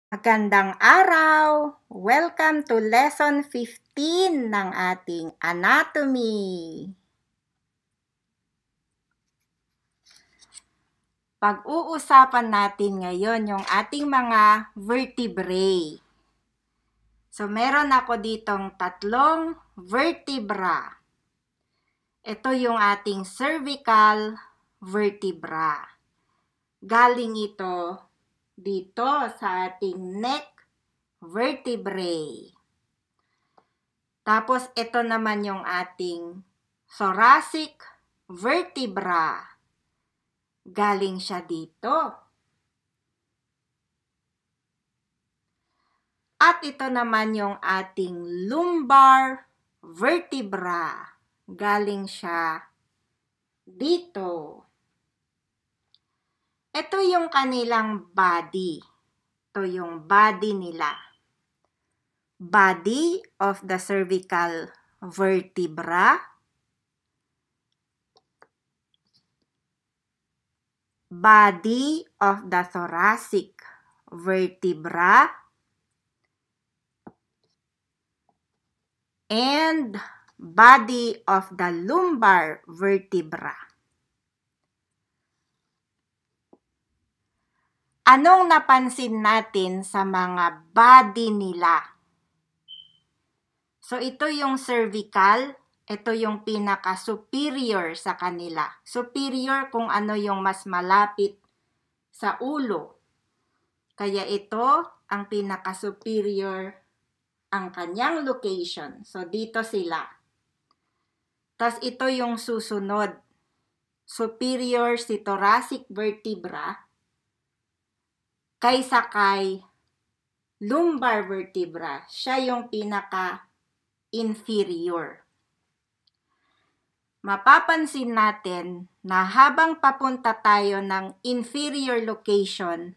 Magandang araw! Welcome to Lesson 15 ng ating anatomy. Pag-uusapan natin ngayon yung ating mga vertebrae. So, meron ako ditong tatlong vertebra. Ito yung ating cervical vertebra. Galing ito dito sa ating neck vertebrae. Tapos, ito naman yung ating thoracic vertebra. Galing siya dito. At ito naman yung ating lumbar vertebra. Galing siya dito. Ito yung kanilang body. Ito yung body nila. Body of the cervical vertebra. Body of the thoracic vertebra. And body of the lumbar vertebra. Anong napansin natin sa mga body nila? So, ito yung cervical, ito yung pinaka-superior sa kanila. Superior kung ano yung mas malapit sa ulo. Kaya ito ang pinaka-superior ang kanyang location. So, dito sila. Tapos, ito yung susunod. Superior si thoracic vertebra kaysa kay lumbar vertebra. Siya yung pinaka-inferior. Mapapansin natin na habang papunta tayo ng inferior location,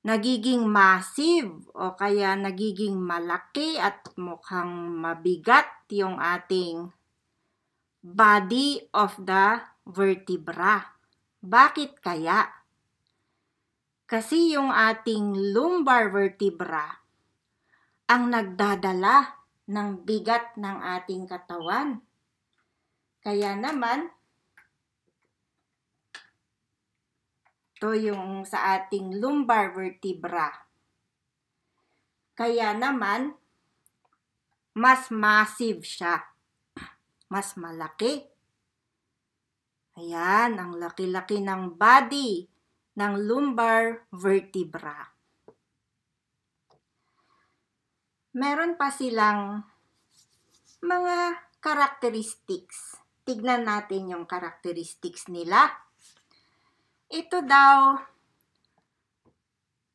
nagiging massive o kaya nagiging malaki at mukhang mabigat yung ating body of the vertebra. Bakit kaya? Kasi yung ating lumbar vertebra ang nagdadala ng bigat ng ating katawan. Kaya naman, ito yung sa ating lumbar vertebra. Kaya naman, mas massive siya. Mas malaki. Ayan, ang laki-laki ng body ng lumbar vertebra. Meron pa silang mga characteristics. Tignan natin yung characteristics nila. Ito daw,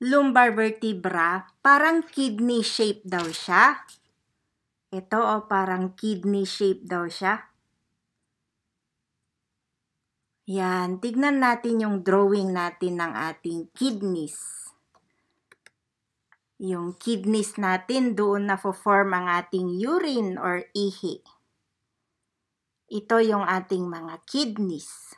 lumbar vertebra, parang kidney shape daw siya. Ito parang kidney shape daw siya. Yan, tignan natin yung drawing natin ng ating kidneys. Yung kidneys natin, doon na-form ang ating urine or ihi. Ito yung ating mga kidneys.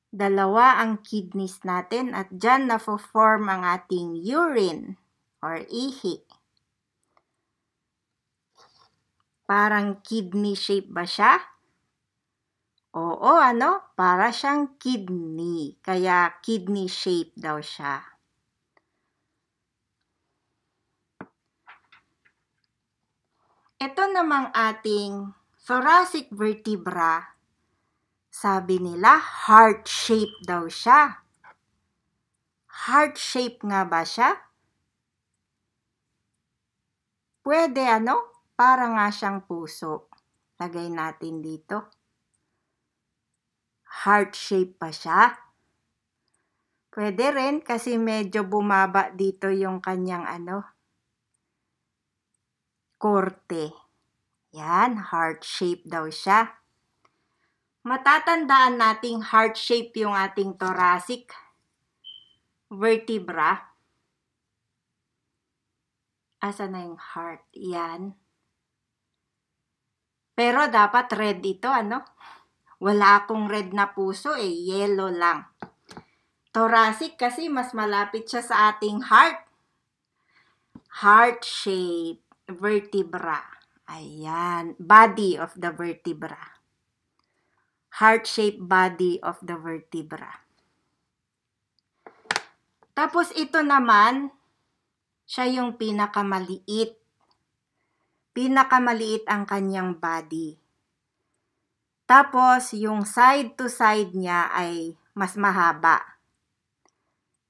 Dalawa ang kidneys natin at dyan na-form ang ating urine or ihi. Parang kidney shape ba siya? Oo, para siyang kidney. Kaya kidney shape daw siya. Ito namang ating thoracic vertebra. Sabi nila, heart shape daw siya. Heart shape nga ba siya? Pwede para nga siyang puso. Lagay natin dito. Heart shape pa siya. Pwede rin kasi medyo bumaba dito yung kanyang korte. Yan, heart shape daw siya. Matatandaan nating heart shape yung ating thoracic vertebra. Asa na yung heart? Yan. Pero dapat red ito, Wala akong red na puso yellow lang. Thoracic kasi mas malapit siya sa ating heart. Heart shape, vertebra. Ayan, body of the vertebra. Heart-shaped body of the vertebra. Tapos ito naman, siya yung pinakamaliit. Pinakamaliit ang kanyang body. Tapos yung side to side niya ay mas mahaba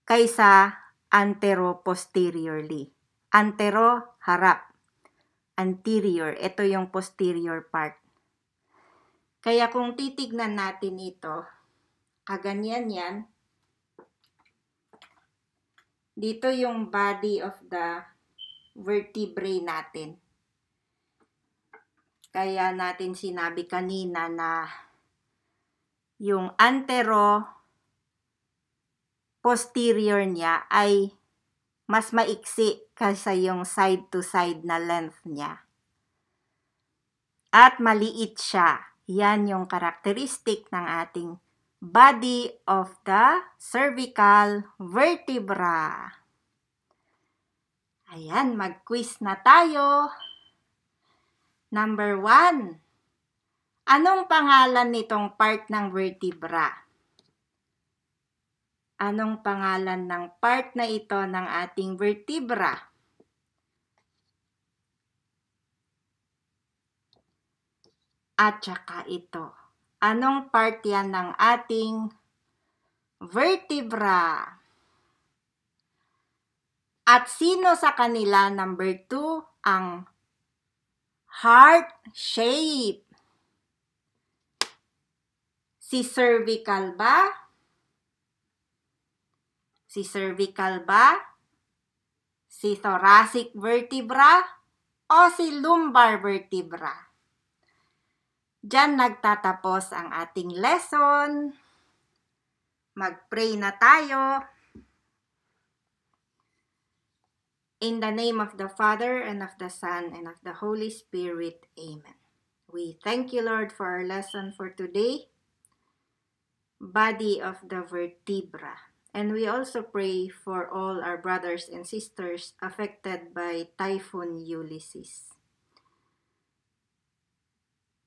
kaysa antero-posteriorly. Antero, harap. Anterior, ito yung posterior part. Kaya kung titignan natin ito, kaganyan yan. Dito yung body of the vertebrae natin. Kaya natin sinabi kanina na yung antero-posterior niya ay mas maiksi kaysa yung side to side na length niya. At maliit siya. Yan yung karakteristik ng ating body of the cervical vertebra. Ayan, mag-quiz na tayo. Number 1. Anong pangalan nitong part ng vertebra? Anong pangalan ng part na ito ng ating vertebra? At saka ito. Anong part yan ng ating vertebra? At sino sa kanila, number 2, ang heart shape? Si cervical ba? Si cervical ba? Si thoracic vertebra? O si lumbar vertebra? Diyan nagtatapos ang ating lesson. Mag-pray na tayo. In the name of the Father, and of the Son, and of the Holy Spirit. Amen. We thank you, Lord, for our lesson for today. Body of the vertebra. And we also pray for all our brothers and sisters affected by Typhoon Ulysses.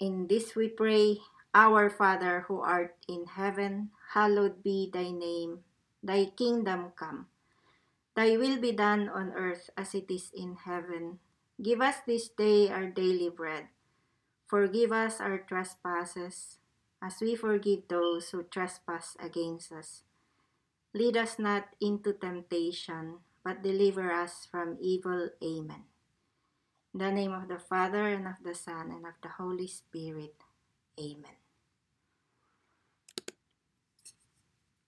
In this we pray, Our Father who art in heaven, hallowed be thy name. Thy kingdom come. Thy will be done on earth as it is in heaven. Give us this day our daily bread. Forgive us our trespasses, as we forgive those who trespass against us. Lead us not into temptation, but deliver us from evil. Amen. In the name of the Father, and of the Son, and of the Holy Spirit. Amen.